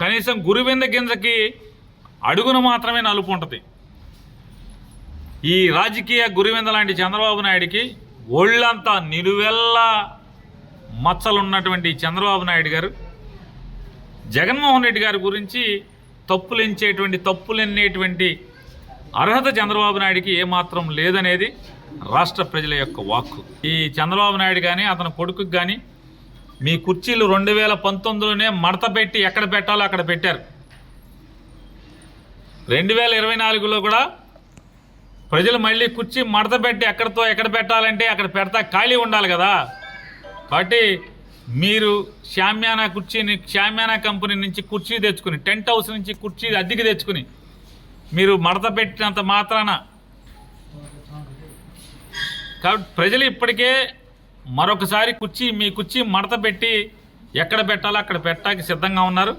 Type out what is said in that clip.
కనీసం గురువింద గింజకి అడుగును మాత్రమే నలుపు ఉంటుంది. ఈ రాజకీయ గురువింద లాంటి చంద్రబాబు నాయుడికి ఒళ్ళంతా నిలువెల్ల మచ్చలున్నటువంటి చంద్రబాబు నాయుడు గారు జగన్మోహన్ రెడ్డి గారి గురించి తప్పులెన్నేటువంటి అర్హత చంద్రబాబు నాయుడికి ఏమాత్రం లేదనేది రాష్ట్ర ప్రజల యొక్క వాక్కు. ఈ చంద్రబాబు నాయుడు కానీ అతని కొడుకుకి కానీ మీ కుర్చీలు 2019లోనే మడత పెట్టి ఎక్కడ పెట్టాలో అక్కడ పెట్టారు. 2024లో కూడా ప్రజలు మళ్ళీ కుర్చీ మడత పెట్టి ఎక్కడ పెట్టాలంటే అక్కడ పెడతా ఖాళీ ఉండాలి కదా. కాబట్టి మీరు షామ్యానా కంపెనీ నుంచి కుర్చీ తెచ్చుకుని, టెంట్ హౌస్ నుంచి కుర్చీ అద్దెకి తెచ్చుకుని మీరు మడత పెట్టినంత మాత్రాన కాబట్టి ప్రజలు ఇప్పటికే మరొకసారి మీ కుర్చీ మడత పెట్టి ఎక్కడ పెట్టాలో అక్కడ పెట్టడానికి సిద్ధంగా ఉన్నారు.